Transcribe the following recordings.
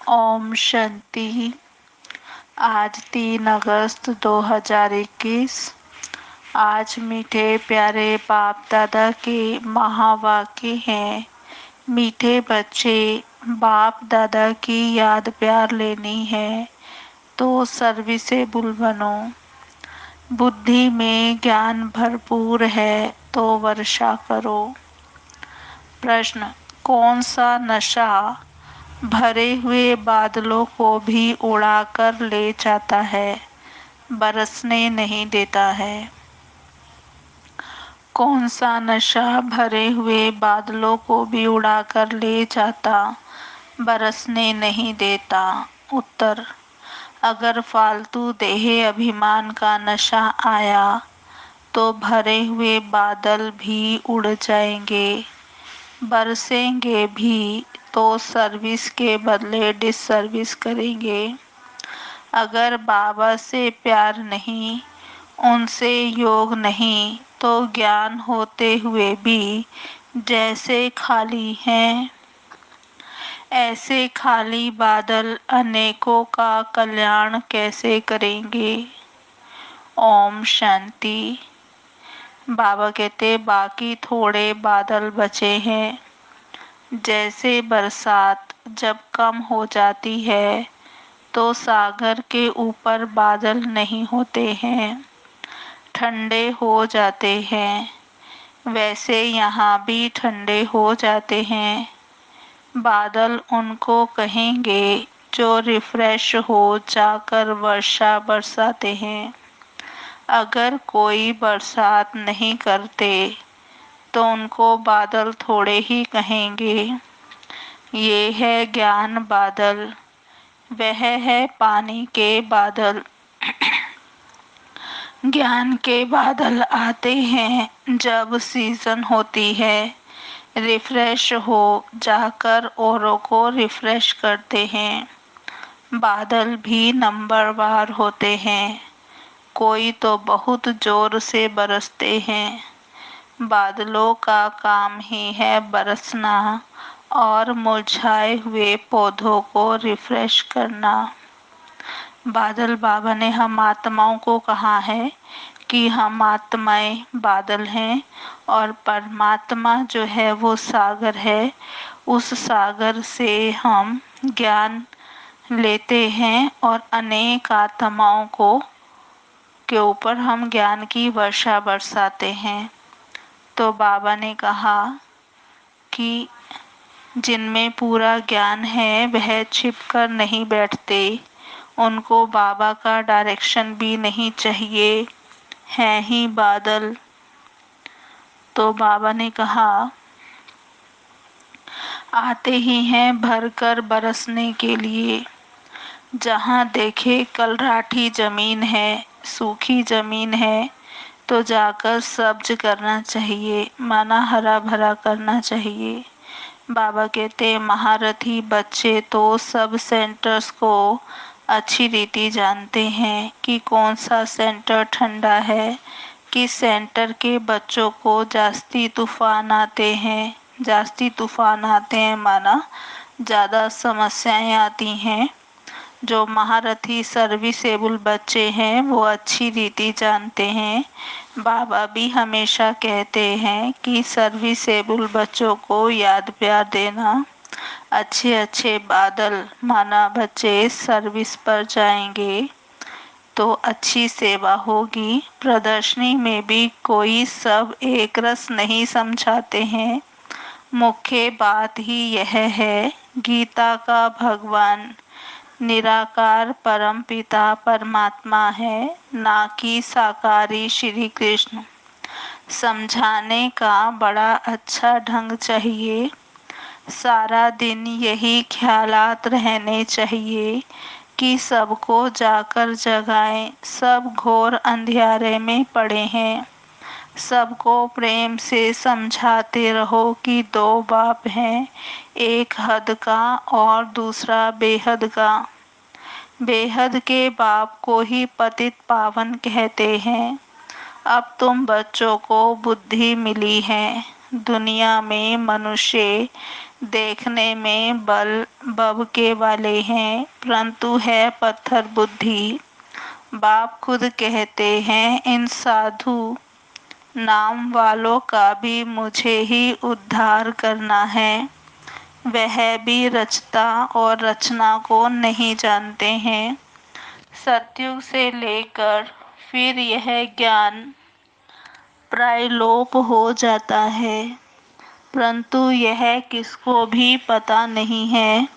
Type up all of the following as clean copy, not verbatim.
ओम शांति। आज 3 अगस्त 2021। आज मीठे प्यारे बाप दादा के महावाक्य हैं। मीठे बच्चे, बाप दादा की याद प्यार लेनी है तो सर्विसेबल बनो। बुद्धि में ज्ञान भरपूर है तो वर्षा करो। प्रश्न, कौन सा नशा भरे हुए बादलों को भी उड़ाकर ले जाता है, बरसने नहीं देता है? कौन सा नशा भरे हुए बादलों को भी उड़ाकर ले जाता, बरसने नहीं देता? उत्तर, अगर फालतू देह अभिमान का नशा आया तो भरे हुए बादल भी उड़ जाएंगे, बरसेंगे भी तो सर्विस के बदले डिसर्विस करेंगे। अगर बाबा से प्यार नहीं, उनसे योग नहीं, तो ज्ञान होते हुए भी जैसे खाली हैं, ऐसे खाली बादल अनेकों का कल्याण कैसे करेंगे? ओम शांति। बाबा कहते, बाकी थोड़े बादल बचे हैं। जैसे बरसात जब कम हो जाती है तो सागर के ऊपर बादल नहीं होते हैं, ठंडे हो जाते हैं, वैसे यहाँ भी ठंडे हो जाते हैं। बादल उनको कहेंगे जो रिफ्रेश हो जाकर वर्षा बरसाते हैं। अगर कोई बरसात नहीं करते तो उनको बादल थोड़े ही कहेंगे। ये है ज्ञान बादल, वह है पानी के बादल। ज्ञान के बादल आते हैं जब सीजन होती है, रिफ्रेश हो जाकर औरों को रिफ्रेश करते हैं। बादल भी नंबरवार होते हैं, कोई तो बहुत जोर से बरसते हैं। बादलों का काम ही है बरसना और मुरझाए हुए पौधों को रिफ्रेश करना। बादल बाबा ने हम आत्माओं को कहा है कि हम आत्माएं बादल हैं और परमात्मा जो है वो सागर है। उस सागर से हम ज्ञान लेते हैं और अनेक आत्माओं को के ऊपर हम ज्ञान की वर्षा बरसाते हैं। तो बाबा ने कहा कि जिनमें पूरा ज्ञान है वह छिपकर नहीं बैठते, उनको बाबा का डायरेक्शन भी नहीं चाहिए, हैं ही बादल। तो बाबा ने कहा आते ही हैं भरकर बरसने के लिए। जहाँ देखे कलराठी जमीन है, सूखी जमीन है, तो जाकर सब्ज करना चाहिए, माना हरा भरा करना चाहिए। बाबा कहते महारथी बच्चे तो सब सेंटर्स को अच्छी रीति जानते हैं कि कौन सा सेंटर ठंडा है, किस सेंटर के बच्चों को जास्ती तूफान आते हैं। जास्ती तूफान आते हैं माना ज़्यादा समस्याएं आती हैं। जो महारथी सर्विसेबल बच्चे हैं वो अच्छी रीति जानते हैं। बाबा भी हमेशा कहते हैं कि सर्विसेबल बच्चों को याद प्यार देना। अच्छे अच्छे बादल माना बच्चे सर्विस पर जाएंगे तो अच्छी सेवा होगी। प्रदर्शनी में भी कोई सब एक रस नहीं समझाते हैं। मुख्य बात ही यह है, गीता का भगवान निराकार परम पिता परमात्मा है, ना कि साकारी श्री कृष्ण। समझाने का बड़ा अच्छा ढंग चाहिए। सारा दिन यही ख्यालात रहने चाहिए कि सबको जाकर जगाएं। सब घोर अंधियारे में पड़े हैं। सबको प्रेम से समझाते रहो कि दो बाप हैं, एक हद का और दूसरा बेहद का। बेहद के बाप को ही पतित पावन कहते हैं। अब तुम बच्चों को बुद्धि मिली है। दुनिया में मनुष्य देखने में बल बब वाले हैं, परंतु है पत्थर बुद्धि। बाप खुद कहते हैं इन साधु नाम वालों का भी मुझे ही उद्धार करना है। वह भी रचता और रचना को नहीं जानते हैं। सतयुग से लेकर फिर यह ज्ञान प्रायलोप हो जाता है, परंतु यह किसको भी पता नहीं है।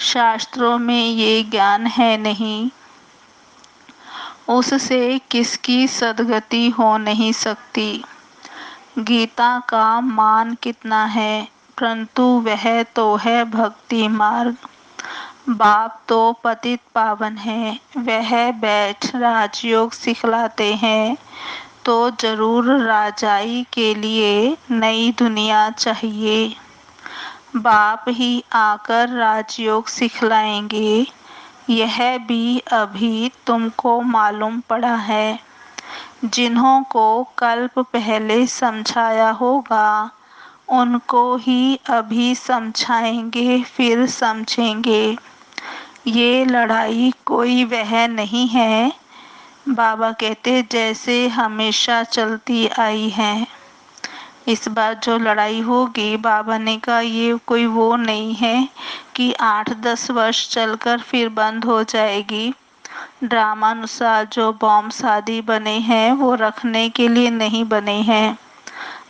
शास्त्रों में ये ज्ञान है नहीं, उससे किसकी सद्गति हो नहीं सकती। गीता का मान कितना है, परंतु वह तो है भक्ति मार्ग। बाप तो पतित पावन है, वह बैठ राजयोग सिखलाते हैं, तो जरूर राजाई के लिए नई दुनिया चाहिए। बाप ही आकर राजयोग सिखलाएंगे, यह भी अभी तुमको मालूम पड़ा है। जिन्हों को कल्प पहले समझाया होगा, उनको ही अभी समझाएंगे, फिर समझेंगे। ये लड़ाई कोई वह नहीं है, बाबा कहते जैसे हमेशा चलती आई है। इस बार जो लड़ाई होगी, बाबा ने कहा ये कोई वो नहीं है कि 8-10 वर्ष चलकर फिर बंद हो जाएगी। ड्रामानुसार जो बॉम्ब शादी बने हैं वो रखने के लिए नहीं बने हैं।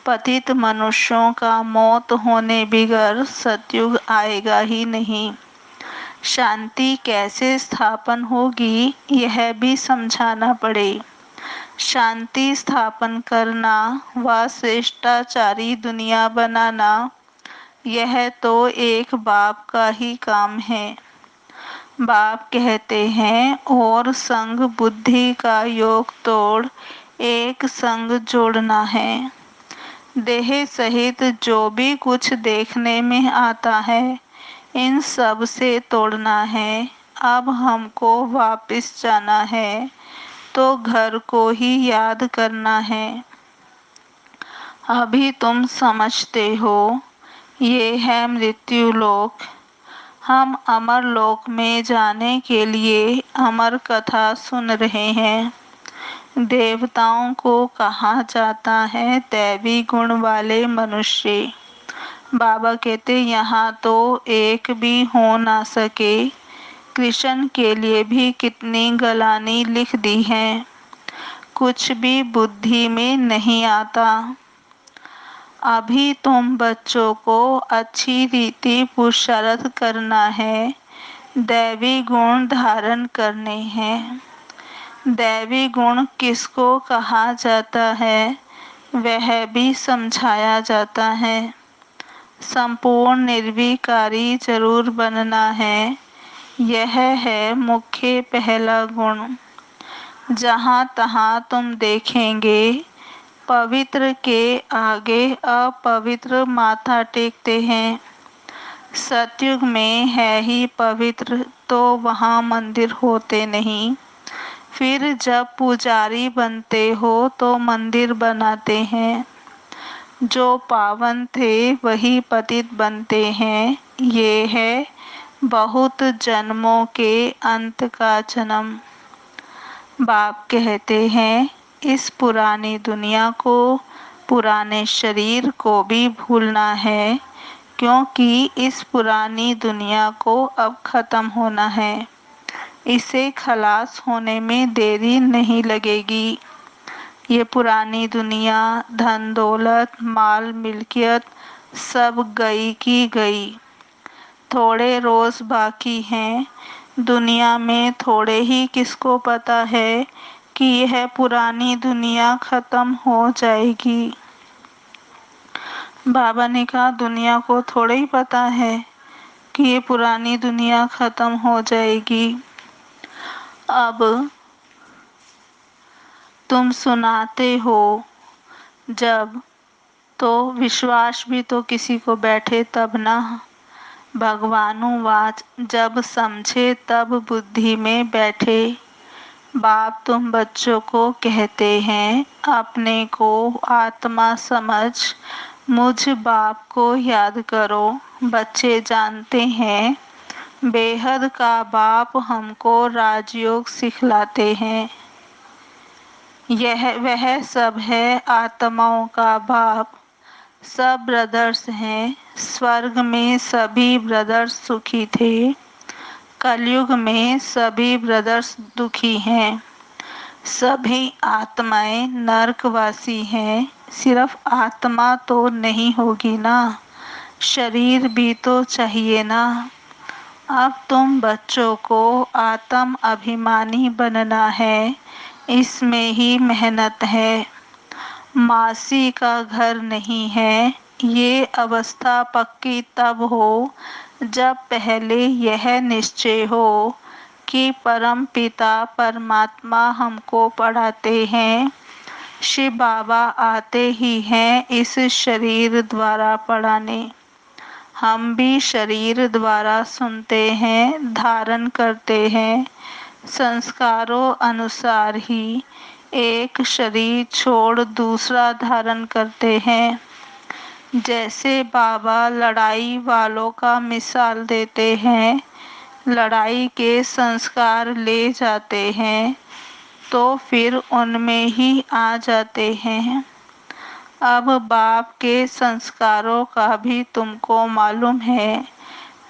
पतित मनुष्यों का मौत होने बिगर सतयुग आएगा ही नहीं। शांति कैसे स्थापन होगी, यह भी समझाना पड़े। शांति स्थापन करना व श्रेष्ठाचारी दुनिया बनाना, यह तो एक बाप का ही काम है। बाप कहते हैं और संग बुद्धि का योग तोड़ एक संग जोड़ना है। देह सहित जो भी कुछ देखने में आता है, इन सब से तोड़ना है। अब हमको वापस जाना है, तो घर को ही याद करना है। अभी तुम समझते हो ये है मृत्यु लोक। हम अमर लोक में जाने के लिए अमर कथा सुन रहे हैं। देवताओं को कहा जाता है दैवी गुण वाले मनुष्य। बाबा कहते यहाँ तो एक भी हो ना सके। कृष्ण के लिए भी कितनी गलानी लिख दी है, कुछ भी बुद्धि में नहीं आता। अभी तुम बच्चों को अच्छी रीति पुरुषार्थ करना है, दैवी गुण धारण करने हैं। दैवी गुण किसको कहा जाता है, वह भी समझाया जाता है। संपूर्ण निर्विकारी जरूर बनना है, यह है मुख्य पहला गुण। जहाँ तहाँ तुम देखेंगे पवित्र के आगे अपवित्र माथा टेकते हैं। सतयुग में है ही पवित्र, तो वहाँ मंदिर होते नहीं। फिर जब पुजारी बनते हो तो मंदिर बनाते हैं। जो पावन थे वही पतित बनते हैं। ये है बहुत जन्मों के अंत का जन्म। बाप कहते हैं इस पुरानी दुनिया को, पुराने शरीर को भी भूलना है, क्योंकि इस पुरानी दुनिया को अब खत्म होना है। इसे खलास होने में देरी नहीं लगेगी। ये पुरानी दुनिया, धन दौलत, माल मिल्कियत सब गई की गई। थोड़े रोज बाकी हैं। दुनिया में थोड़े ही किसको पता है कि यह पुरानी दुनिया खत्म हो जाएगी। बाबा ने कहा दुनिया को थोड़ा ही पता है कि ये पुरानी दुनिया खत्म हो जाएगी। अब तुम सुनाते हो जब, तो विश्वास भी तो किसी को बैठे तब ना। भगवानुवाच जब समझे तब बुद्धि में बैठे। बाप तुम बच्चों को कहते हैं अपने को आत्मा समझ, मुझ बाप को याद करो। बच्चे जानते हैं बेहद का बाप हमको राजयोग सिखलाते हैं। यह वह सब है आत्माओं का बाप। सब ब्रदर्स हैं। स्वर्ग में सभी ब्रदर्स सुखी थे। कलयुग में सभी ब्रदर्स दुखी हैं। सभी आत्माएं नरकवासी हैं। सिर्फ आत्मा तो नहीं होगी ना, शरीर भी तो चाहिए ना। अब तुम बच्चों को आत्म अभिमानी बनना है, इसमें ही मेहनत है। मासी का घर नहीं है। ये अवस्था पक्की तब हो जब पहले यह निश्चय हो कि परम पिता परमात्मा हमको पढ़ाते हैं। शिव बाबा आते ही हैं इस शरीर द्वारा पढ़ाने। हम भी शरीर द्वारा सुनते हैं, धारण करते हैं। संस्कारों अनुसार ही एक शरीर छोड़ दूसरा धारण करते हैं। जैसे बाबा लड़ाई वालों का मिसाल देते हैं। लड़ाई के संस्कार ले जाते हैं तो फिर उनमें ही आ जाते हैं। अब बाप के संस्कारों का भी तुमको मालूम है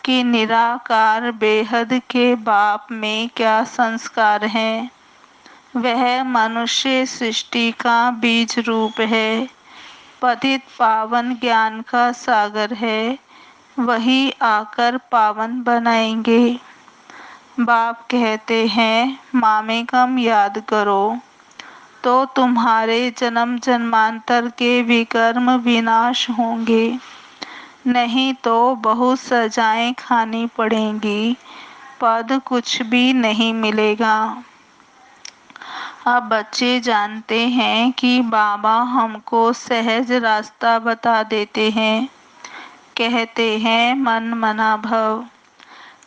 कि निराकार बेहद के बाप में क्या संस्कार हैं। वह मनुष्य सृष्टि का बीज रूप है। पतित पावन ज्ञान का सागर है। वही आकर पावन बनाएंगे। बाप कहते हैं मामेकम याद करो तो तुम्हारे जन्म जन्मांतर के विकर्म विनाश होंगे, नहीं तो बहुत सजाएं खानी पड़ेंगी, पद कुछ भी नहीं मिलेगा। अब बच्चे जानते हैं कि बाबा हमको सहज रास्ता बता देते हैं। कहते हैं मन मना भव।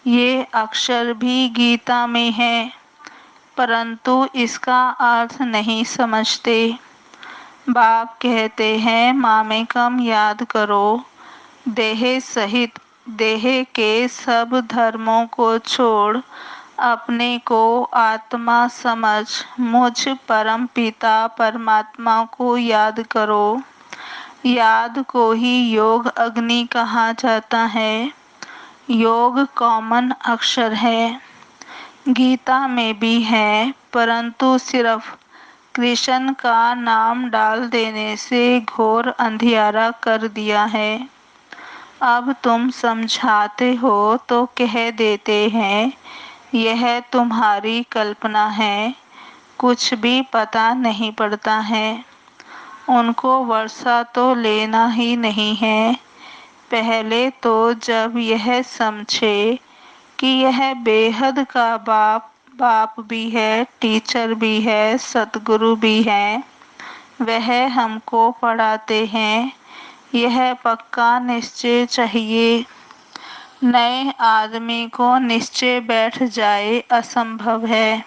ये अक्षर भी गीता में है, परंतु इसका अर्थ नहीं समझते। बाप कहते हैं मामेकम याद करो। देह सहित देह के सब धर्मों को छोड़ अपने को आत्मा समझ मुझ परम पिता परमात्मा को याद करो। याद को ही योग अग्नि कहा जाता है। योग कॉमन अक्षर है, गीता में भी है, परंतु सिर्फ कृष्ण का नाम डाल देने से घोर अंधियारा कर दिया है। अब तुम समझाते हो तो कह देते हैं यह तुम्हारी कल्पना है, कुछ भी पता नहीं पड़ता है। उनको वर्षा तो लेना ही नहीं है। पहले तो जब यह समझे कि यह बेहद का बाप बाप भी है, टीचर भी है, सतगुरु भी है, वह हमको पढ़ाते हैं, यह पक्का निश्चय चाहिए। नए आदमी को निश्चय बैठ जाए असंभव है।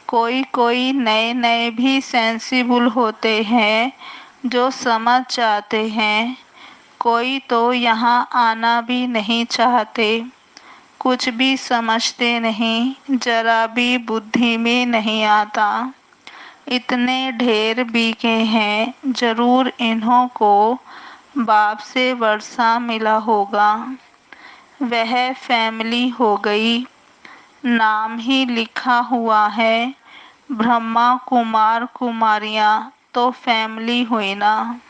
कोई कोई नए नए भी सेंसिबल होते हैं जो समझ जाते हैं। कोई तो यहाँ आना भी नहीं चाहते, कुछ भी समझते नहीं, जरा भी बुद्धि में नहीं आता। इतने ढेर बीके हैं, जरूर इन्हों को बाप से वर्षा मिला होगा। वह फैमिली हो गई, नाम ही लिखा हुआ है। ब्रह्मा कुमार कुमारियाँ तो फैमिली हुई ना।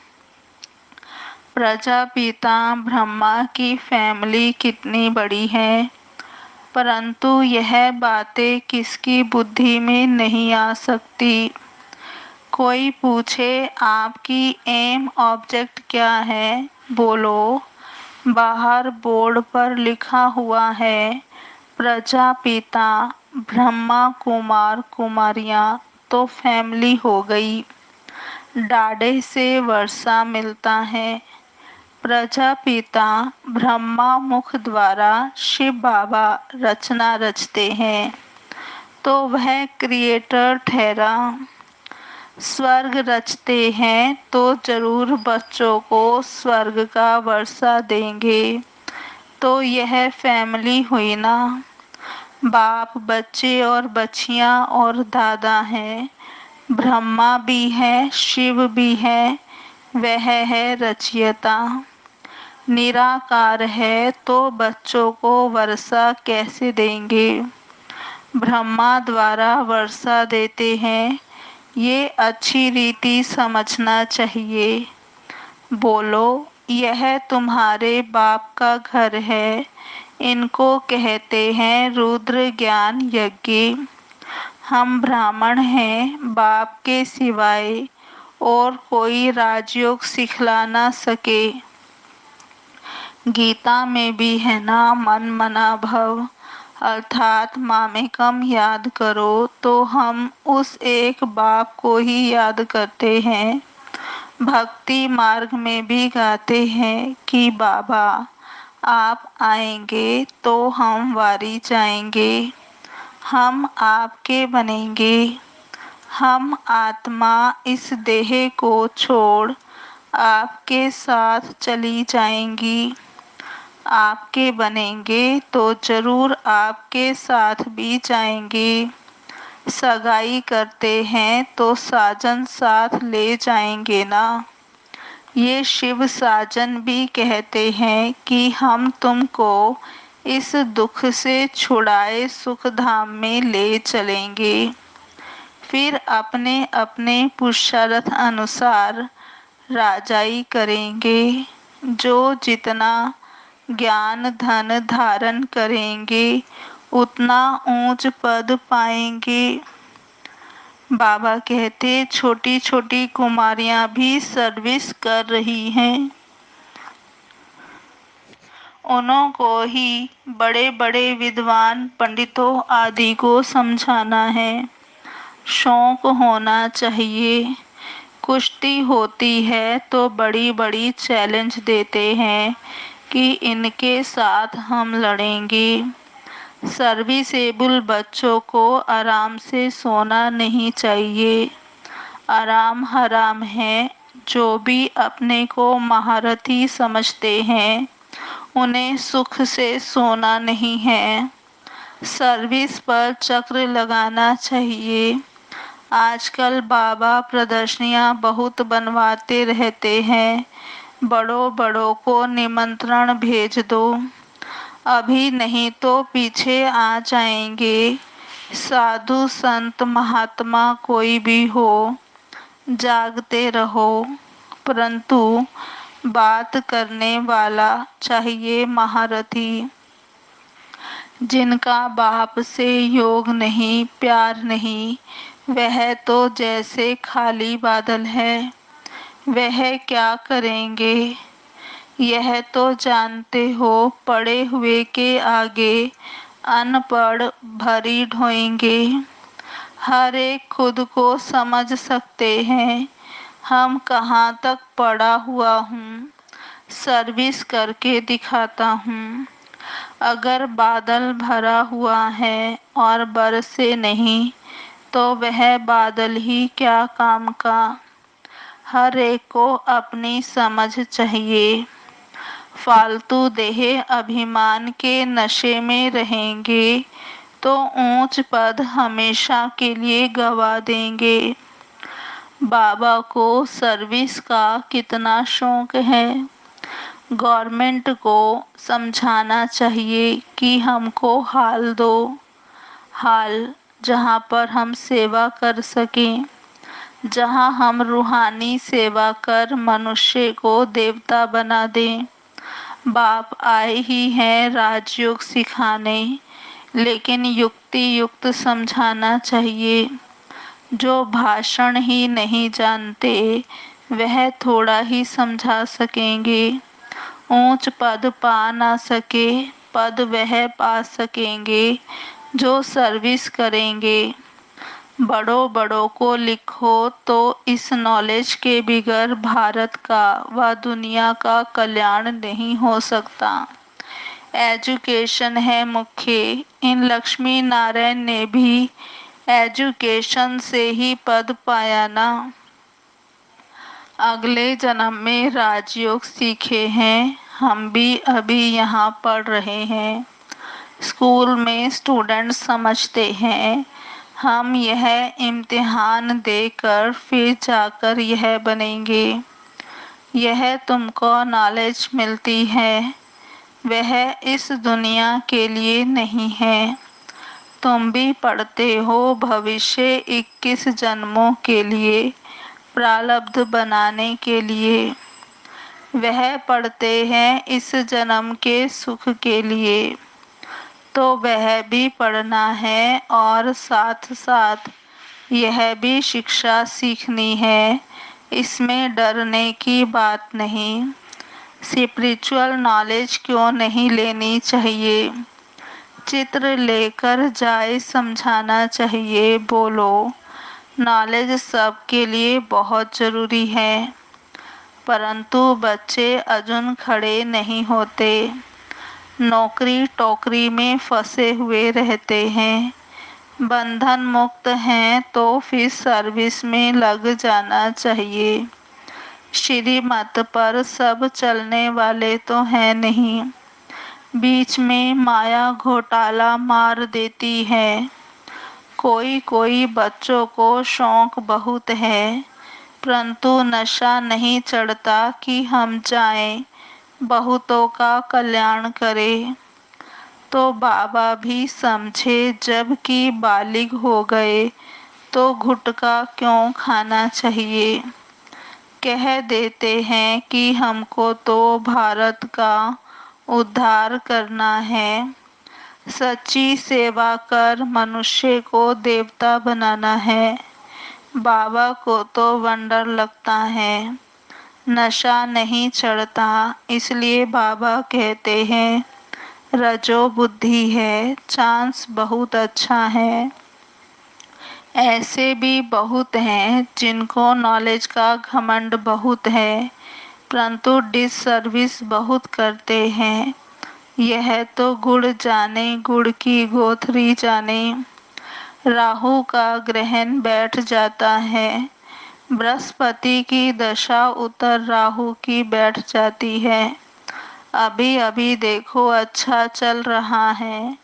प्रजापिता ब्रह्मा की फैमिली कितनी बड़ी है, परंतु यह बातें किसकी बुद्धि में नहीं आ सकती। कोई पूछे आपकी एम ऑब्जेक्ट क्या है, बोलो बाहर बोर्ड पर लिखा हुआ है प्रजापिता ब्रह्मा कुमार कुमारियाँ, तो फैमिली हो गई। डाढ़े से वर्षा मिलता है। प्रजापिता ब्रह्मा मुख द्वारा शिव बाबा रचना रचते हैं, तो वह क्रिएटर ठहरा। स्वर्ग रचते हैं तो जरूर बच्चों को स्वर्ग का वर्षा देंगे। तो यह फैमिली हुई ना, बाप, बच्चे और बच्चियां और दादा हैं। ब्रह्मा भी है, शिव भी है, वह है रचयिता। निराकार है तो बच्चों को वर्षा कैसे देंगे? ब्रह्मा द्वारा वर्षा देते हैं, ये अच्छी रीति समझना चाहिए। बोलो, यह तुम्हारे बाप का घर है, इनको कहते हैं रुद्र ज्ञान यज्ञ। हम ब्राह्मण हैं, बाप के सिवाय और कोई राजयोग सिखला ना सके। गीता में भी है ना, मन मना भव, अर्थात मामेकम याद करो। तो हम उस एक बाप को ही याद करते हैं। भक्ति मार्ग में भी गाते हैं कि बाबा आप आएंगे तो हम वारी जाएंगे, हम आपके बनेंगे। हम आत्मा इस देह को छोड़ आपके साथ चली जाएंगी। आपके बनेंगे तो जरूर आपके साथ भी जाएंगे। सगाई करते हैं तो साजन साथ ले जाएंगे ना। ये शिव साजन भी कहते हैं कि हम तुमको इस दुख से छुड़ाए सुख धाम में ले चलेंगे। फिर अपने अपने पुरुषार्थ अनुसार राजाई करेंगे। जो जितना ज्ञान धन धारण करेंगे उतना ऊंच पद पाएंगे। बाबा कहते छोटी छोटी कुमारियां भी सर्विस कर रही हैं। उन्हों को ही बड़े बड़े विद्वान पंडितों आदि को समझाना है। शौक होना चाहिए। कुश्ती होती है तो बड़ी बड़ी चैलेंज देते हैं कि इनके साथ हम लड़ेंगे। सर्विसेबल बच्चों को आराम से सोना नहीं चाहिए। आराम हराम है। जो भी अपने को महारथी समझते हैं उन्हें सुख से सोना नहीं है। सर्विस पर चक्र लगाना चाहिए। आजकल बाबा प्रदर्शनियां बहुत बनवाते रहते हैं। बड़ों बड़ों को निमंत्रण भेज दो, अभी नहीं तो पीछे आ जाएंगे। साधु संत महात्मा कोई भी हो, जागते रहो, परंतु बात करने वाला चाहिए महारथी। जिनका बाप से योग नहीं, प्यार नहीं, वह तो जैसे खाली बादल है। वह क्या करेंगे? यह तो जानते हो, पढ़े हुए के आगे अनपढ़ भरी ढोएंगे। हर एक खुद को समझ सकते हैं। हम कहाँ तक पढ़ा हुआ हूँ, सर्विस करके दिखाता हूँ। अगर बादल भरा हुआ है और बरसे नहीं तो वह बादल ही क्या काम का। हर एक को अपनी समझ चाहिए। फालतू देह अभिमान के नशे में रहेंगे तो ऊंच पद हमेशा के लिए गवा देंगे। बाबा को सर्विस का कितना शौक है। गवर्नमेंट को समझाना चाहिए कि हमको हाल दो, हाल जहाँ पर हम सेवा कर सकें, जहाँ हम रूहानी सेवा कर मनुष्य को देवता बना दें। बाप आए ही हैं राजयोग सिखाने, लेकिन युक्ति युक्त समझाना चाहिए। जो भाषण ही नहीं जानते वह थोड़ा ही समझा सकेंगे। ऊंच पद पा ना सके, पद वह पा सकेंगे जो सर्विस करेंगे। बड़ों बड़ों को लिखो तो इस नॉलेज के बिगर भारत का व दुनिया का कल्याण नहीं हो सकता। एजुकेशन है मुख्य। इन लक्ष्मी नारायण ने भी एजुकेशन से ही पद पाया ना। अगले जन्म में राजयोग सीखे हैं, हम भी अभी यहाँ पढ़ रहे हैं। स्कूल में स्टूडेंट समझते हैं हम यह इम्तिहान देकर फिर जाकर यह बनेंगे। यह तुमको नॉलेज मिलती है, वह इस दुनिया के लिए नहीं है। तुम भी पढ़ते हो भविष्य 21 जन्मों के लिए, प्रारब्ध बनाने के लिए। वह पढ़ते हैं इस जन्म के सुख के लिए, तो वह भी पढ़ना है और साथ साथ यह भी शिक्षा सीखनी है। इसमें डरने की बात नहीं। स्पिरिचुअल नॉलेज क्यों नहीं लेनी चाहिए? चित्र लेकर जाए समझाना चाहिए। बोलो, नॉलेज सबके लिए बहुत ज़रूरी है, परंतु बच्चे अजून खड़े नहीं होते, नौकरी टोकरी में फंसे हुए रहते हैं। बंधन मुक्त हैं तो फिर सर्विस में लग जाना चाहिए। श्रीमत पर सब चलने वाले तो हैं नहीं, बीच में माया घोटाला मार देती है। कोई कोई बच्चों को शौक बहुत है, परंतु नशा नहीं चढ़ता कि हम जाएं, बहुतों का कल्याण करें। तो बाबा भी समझे जब कि बालिग हो गए तो गुटखा क्यों खाना चाहिए। कह देते हैं कि हमको तो भारत का उद्धार करना है, सच्ची सेवा कर मनुष्य को देवता बनाना है। बाबा को तो वंडर लगता है, नशा नहीं चढ़ता, इसलिए बाबा कहते हैं रजो बुद्धि है, चांस बहुत अच्छा है। ऐसे भी बहुत हैं जिनको नॉलेज का घमंड बहुत है, परंतु डिसर्विस बहुत करते हैं। यह तो गुड़ जाने, गुड़ की गोथरी जाने। राहु का ग्रहण बैठ जाता है, बृहस्पति की दशा उत्तर राहु की बैठ जाती है। अभी अभी देखो अच्छा चल रहा है,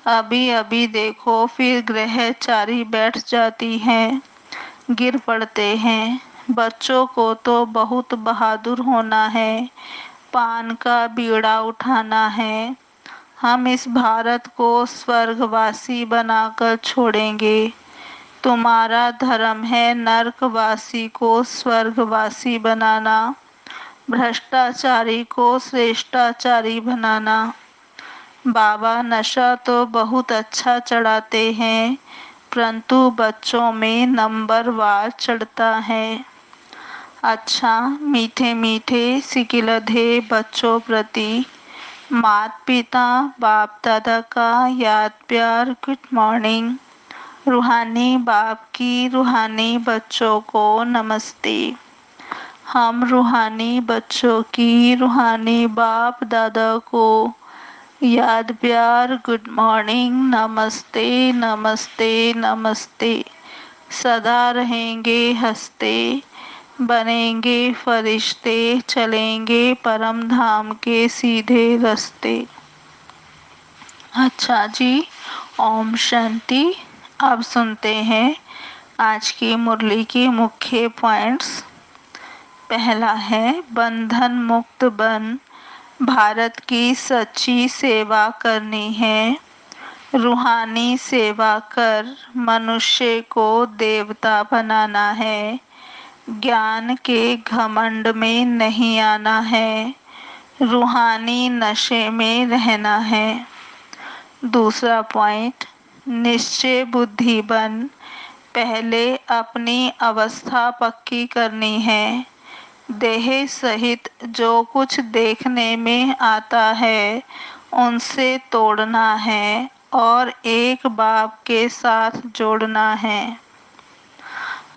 अभी अभी देखो फिर ग्रहचारी बैठ जाती है, गिर पड़ते हैं। बच्चों को तो बहुत बहादुर होना है, पान का बीड़ा उठाना है। हम इस भारत को स्वर्गवासी बनाकर छोड़ेंगे। तुम्हारा धर्म है नरकवासी को स्वर्गवासी बनाना, भ्रष्टाचारी को श्रेष्ठाचारी बनाना। बाबा नशा तो बहुत अच्छा चढ़ाते हैं, परंतु बच्चों में नंबर वार चढ़ता है। अच्छा, मीठे मीठे सिकिलधे बच्चों प्रति माता पिता बाप दादा का याद प्यार गुड मॉर्निंग। रूहानी बाप की रूहानी बच्चों को नमस्ते। हम रूहानी बच्चों की रूहानी बाप दादा को याद प्यार गुड मॉर्निंग, नमस्ते नमस्ते नमस्ते। सदा रहेंगे हंसते, बनेंगे फरिश्ते, चलेंगे परम धाम के सीधे रास्ते। अच्छा जी, ओम शांति। अब सुनते हैं आज की मुरली के मुख्य पॉइंट्स। पहला है बंधन मुक्त बन, भारत की सच्ची सेवा करनी है। रूहानी सेवा कर मनुष्य को देवता बनाना है। ज्ञान के घमंड में नहीं आना है, रूहानी नशे में रहना है। दूसरा पॉइंट, निश्चय बुद्धि बन, पहले अपनी अवस्था पक्की करनी है। देह सहित जो कुछ देखने में आता है उनसे तोड़ना है और एक बाप के साथ जोड़ना है।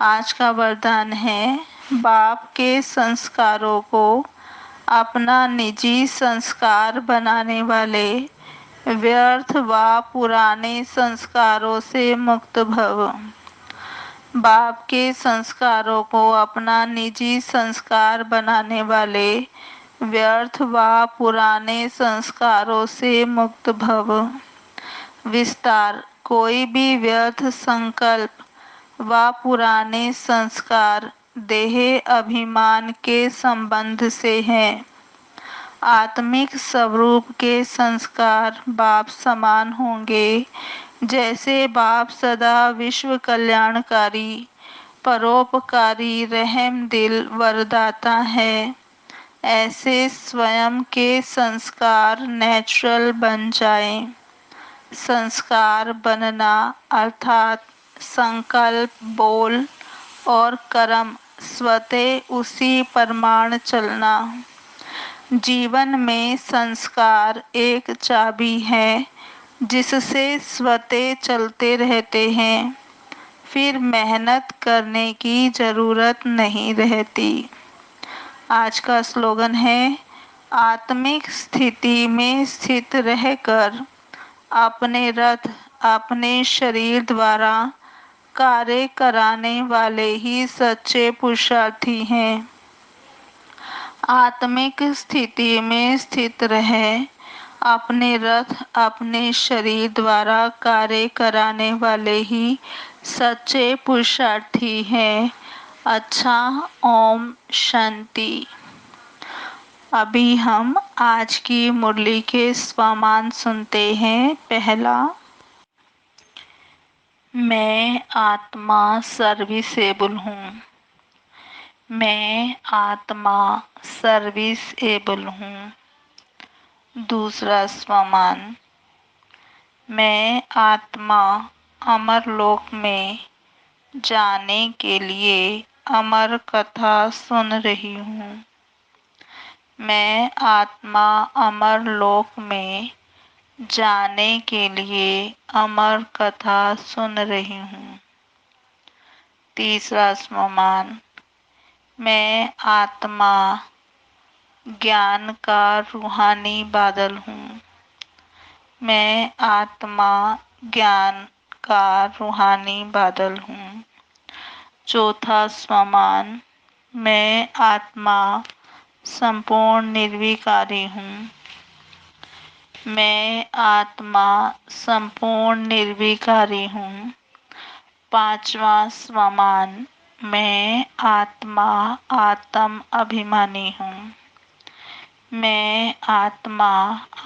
आज का वरदान है बाप के संस्कारों को अपना निजी संस्कार बनाने वाले, व्यर्थ व पुराने संस्कारों से मुक्त भव। बाप के संस्कारों को अपना निजी संस्कार बनाने वाले व्यर्थ व पुराने संस्कारों से मुक्त भव। विस्तार, कोई भी व्यर्थ संकल्प व पुराने संस्कार देह अभिमान के संबंध से हैं। आत्मिक स्वरूप के संस्कार बाप समान होंगे। जैसे बाप सदा विश्व कल्याणकारी, परोपकारी, रहम दिल वरदाता है, ऐसे स्वयं के संस्कार नेचुरल बन जाएं। संस्कार बनना अर्थात संकल्प, बोल और कर्म स्वतः उसी प्रमाण चलना। जीवन में संस्कार एक चाबी है जिससे स्वतः चलते रहते हैं, फिर मेहनत करने की जरूरत नहीं रहती। आज का स्लोगन है, आत्मिक स्थिति में स्थित रहकर अपने रथ अपने शरीर द्वारा कार्य कराने वाले ही सच्चे पुरुषार्थी हैं। आत्मिक स्थिति में स्थित रहे अपने रथ अपने शरीर द्वारा कार्य कराने वाले ही सच्चे पुरुषार्थी हैं। अच्छा, ओम शांति। अभी हम आज की मुरली के स्वमान सुनते हैं। पहला, मैं आत्मा सर्विसेबल हूँ। मैं आत्मा सर्विसेबल हूँ। दूसरा स्वमान, मैं आत्मा अमर लोक में जाने के लिए अमर कथा सुन रही हूँ। मैं आत्मा अमर लोक में जाने के लिए अमर कथा सुन रही हूँ। तीसरा स्वमान, मैं आत्मा ज्ञान का रूहानी बादल हूँ। मैं आत्मा ज्ञान का रूहानी बादल हूँ। चौथा स्वमान, मैं आत्मा संपूर्ण निर्विकारी हूँ। मैं आत्मा संपूर्ण निर्विकारी हूँ। पांचवा स्वमान, मैं आत्मा आत्म अभिमानी हूँ। मैं आत्मा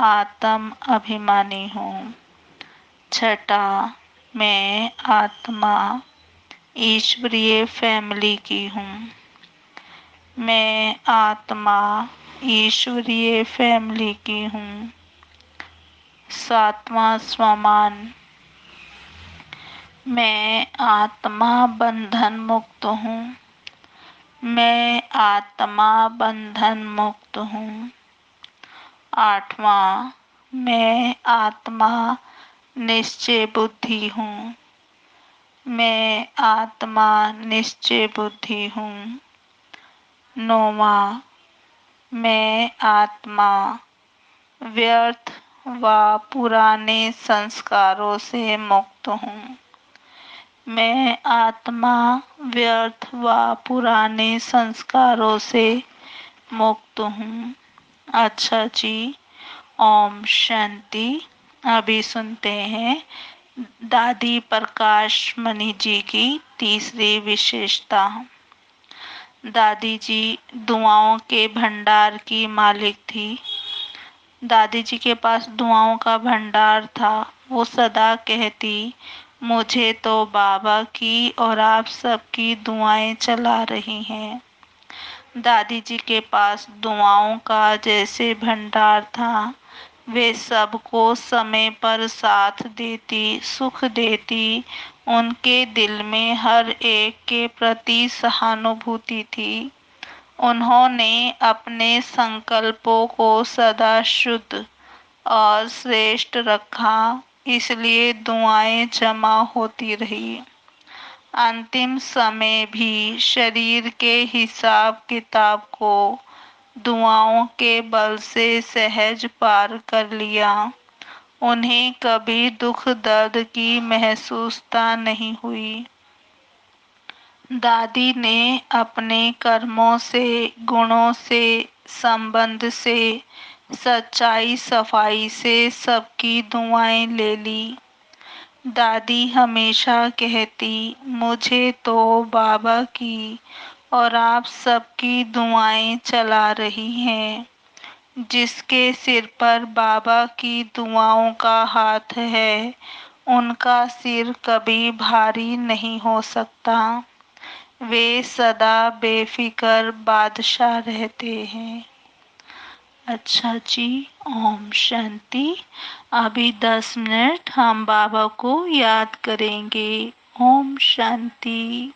आत्म अभिमानी हूँ। छठा, मैं आत्मा ईश्वरीय फैमिली की हूँ। मैं आत्मा ईश्वरीय फैमिली की हूँ। सातवां स्वमान, मैं आत्मा बंधन मुक्त हूँ। मैं आत्मा बंधन मुक्त हूँ। आठवां, मैं आत्मा निश्चय बुद्धि हूँ। मैं आत्मा निश्चय बुद्धि हूँ। नौवां, मैं आत्मा व्यर्थ व पुराने संस्कारों से मुक्त हूँ। मैं आत्मा व्यर्थ व पुराने संस्कारों से मुक्त हूँ। अच्छा जी, ओम शांति। अभी सुनते हैं दादी प्रकाश मणि जी की तीसरी विशेषता। दादी जी दुआओं के भंडार की मालिक थी। दादी जी के पास दुआओं का भंडार था। वो सदा कहती, मुझे तो बाबा की और आप सबकी दुआएं चला रही हैं। दादी जी के पास दुआओं का जैसे भंडार था, वे सबको समय पर साथ देती, सुख देती। उनके दिल में हर एक के प्रति सहानुभूति थी। उन्होंने अपने संकल्पों को सदा शुद्ध और श्रेष्ठ रखा, इसलिए दुआएं जमा होती रही। अंतिम समय भी शरीर के हिसाब किताब को दुआओं के बल से सहज पार कर लिया। उन्हें कभी दुख दर्द की महसूसता नहीं हुई। दादी ने अपने कर्मों से, गुणों से, संबंध से, सच्चाई सफाई से सबकी दुआएं ले ली। दादी हमेशा कहती, मुझे तो बाबा की और आप सबकी दुआएं चला रही हैं। जिसके सिर पर बाबा की दुआओं का हाथ है, उनका सिर कभी भारी नहीं हो सकता। वे सदा बेफिक्र बादशाह रहते हैं। अच्छा जी, ओम शांति। अभी 10 मिनट हम बाबा को याद करेंगे। ओम शांति।